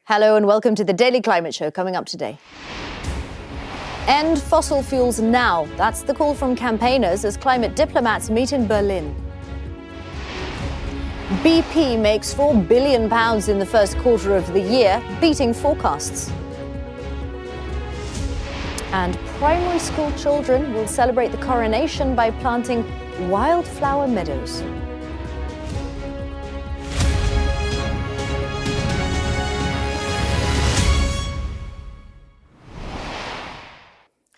Hello and welcome to the Daily Climate Show. Coming up today. End fossil fuels now. That's the call from campaigners as climate diplomats meet in Berlin. BP makes £4 billion in the first quarter of the year, beating forecasts. And primary school children will celebrate the coronation by planting wildflower meadows.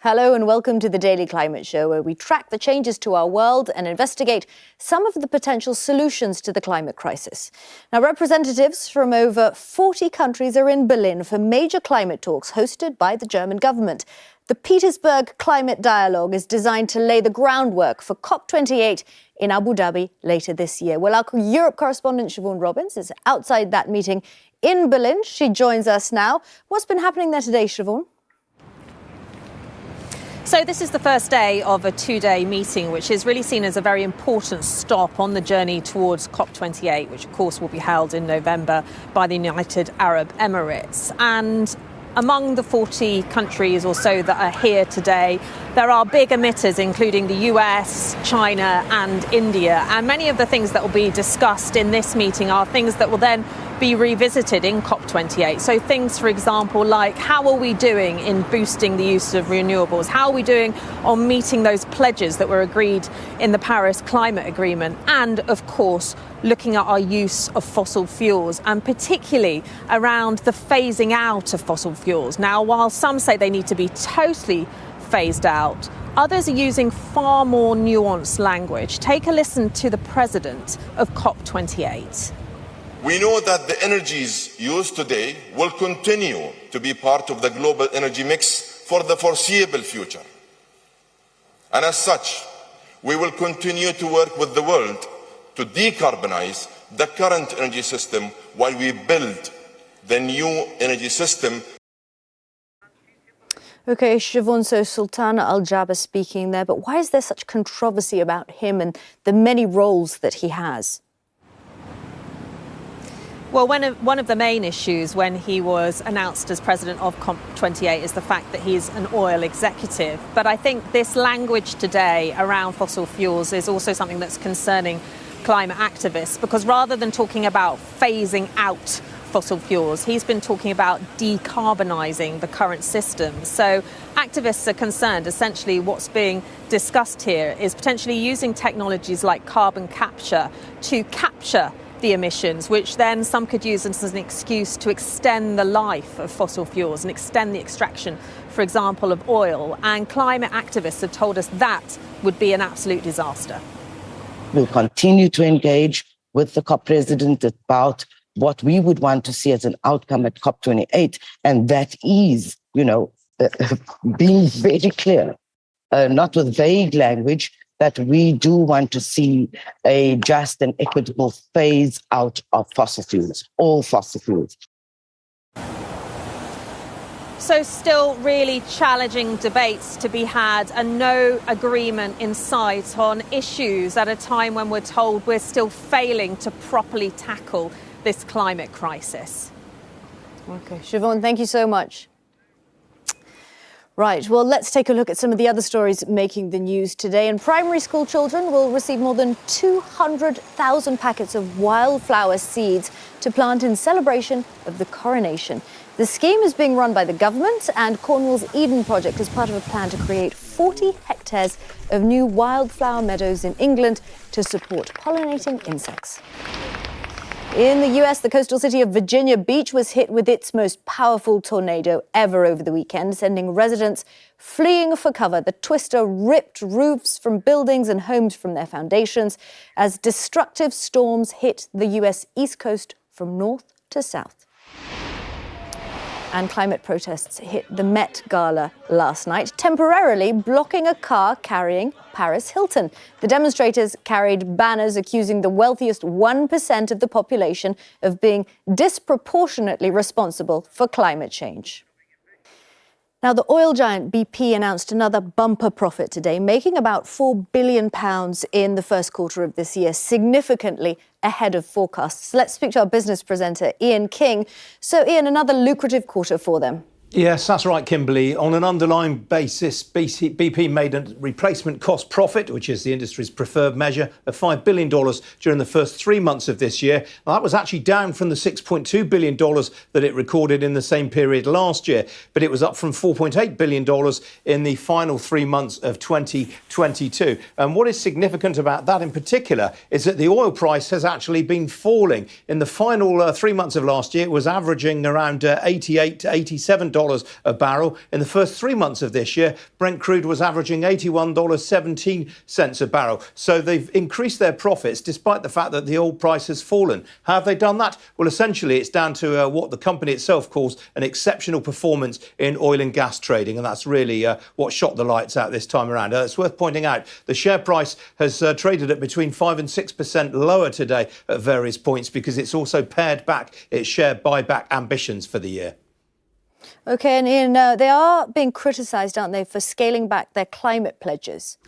Hello and welcome to the Daily Climate Show, where we track the changes to our world and investigate some of the potential solutions to the climate crisis. Now, representatives from over 40 countries are in Berlin for major climate talks hosted by the German government. The Petersberg Climate Dialogue is designed to lay the groundwork for COP28 in Abu Dhabi later this year. Well, our Europe correspondent Siobhan Robbins is outside that meeting in Berlin. She joins us now. What's been happening there today, Siobhan? So this is the first day of a two-day meeting, which is really seen as a very important stop on the journey towards COP28, which of course will be held in November by the United Arab Emirates. And among the 40 countries or so that are here today, there are big emitters, including the US, China and India. And many of the things that will be discussed in this meeting are things that will then be revisited in COP28. So things, for example, like how are we doing in boosting the use of renewables? How are we doing on meeting those pledges that were agreed in the Paris Climate Agreement? And of course, looking at our use of fossil fuels, and particularly around the phasing out of fossil fuels. Now, while some say they need to be totally phased out, others are using far more nuanced language. Take a listen to the president of COP28. We know that the energies used today will continue to be part of the global energy mix for the foreseeable future. And as such, we will continue to work with the world to decarbonize the current energy system while we build the new energy system. OK, Siobhan, so Sultan Al Jaber speaking there, but why is there such controversy about him and the many roles that he has? Well, one of the main issues when he was announced as president of COP28 is the fact that he's an oil executive. But I think this language today around fossil fuels is also something that's concerning climate activists, because rather than talking about phasing out fossil fuels, he's been talking about decarbonising the current system. So activists are concerned, essentially what's being discussed here is potentially using technologies like carbon capture to capture the emissions, which then some could use as an excuse to extend the life of fossil fuels and extend the extraction, for example, of oil. And climate activists have told us that would be an absolute disaster. We'll continue to engage with the COP president about what we would want to see as an outcome at COP28. And that is, being very clear, not with vague language, that we do want to see a just and equitable phase out of fossil fuels, all fossil fuels. So still really challenging debates to be had and no agreement in sight on issues at a time when we're told we're still failing to properly tackle this climate crisis. OK, Siobhan, thank you so much. Right, well, let's take a look at some of the other stories making the news today. And primary school children will receive more than 200,000 packets of wildflower seeds to plant in celebration of the coronation. The scheme is being run by the government, and Cornwall's Eden project is part of a plan to create 40 hectares of new wildflower meadows in England to support pollinating insects. In the US, the coastal city of Virginia Beach was hit with its most powerful tornado ever over the weekend, sending residents fleeing for cover. The twister ripped roofs from buildings and homes from their foundations as destructive storms hit the US East Coast from north to south. And climate protests hit the Met Gala last night, temporarily blocking a car carrying Paris Hilton. The demonstrators carried banners accusing the wealthiest 1% of the population of being disproportionately responsible for climate change. Now, the oil giant BP announced another bumper profit today, making about £4 billion in the first quarter of this year, significantly ahead of forecasts. Let's speak to our business presenter, Ian King. So, Ian, another lucrative quarter for them. Yes, that's right, Kimberly. On an underlying basis, BP made a replacement cost profit, which is the industry's preferred measure, of $5 billion during the first 3 months of this year. Now, that was actually down from the $6.2 billion that it recorded in the same period last year, but it was up from $4.8 billion in the final 3 months of 2022. And what is significant about that in particular is that the oil price has actually been falling. In the final 3 months of last year, it was averaging around $88 to $87 a barrel. In the first 3 months of this year, Brent crude was averaging $81.17 a barrel. So they've increased their profits despite the fact that the oil price has fallen. How have they done that? Well, essentially, it's down to what the company itself calls an exceptional performance in oil and gas trading. And that's really what shot the lights out this time around. It's worth pointing out the share price has traded at between 5% and 6% lower today at various points because it's also pared back its share buyback ambitions for the year. OK, and Ian, they are being criticised, aren't they, for scaling back their climate pledges?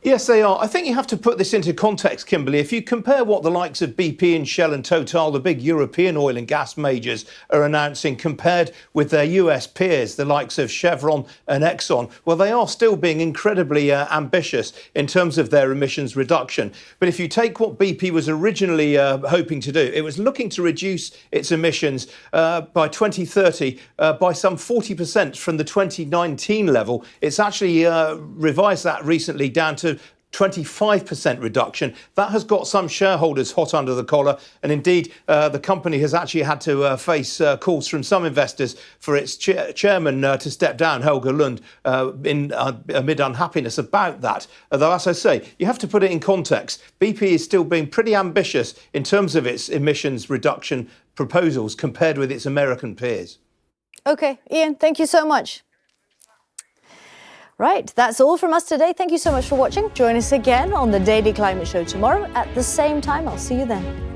Yes, they are. I think you have to put this into context, Kimberly. If you compare what the likes of BP and Shell and Total, the big European oil and gas majors, are announcing compared with their US peers, the likes of Chevron and Exxon, well, they are still being incredibly ambitious in terms of their emissions reduction. But if you take what BP was originally hoping to do, it was looking to reduce its emissions by 2030 by some 40% from the 2019 level. It's actually revised that recently down to 25% reduction. That has got some shareholders hot under the collar. And indeed, the company has actually had to face calls from some investors for its chairman to step down, Helge Lund, amid unhappiness about that. Although, as I say, you have to put it in context. BP is still being pretty ambitious in terms of its emissions reduction proposals compared with its American peers. OK, Ian, thank you so much. Right, that's all from us today. Thank you so much for watching. Join us again on the Daily Climate Show tomorrow at the same time. I'll see you then.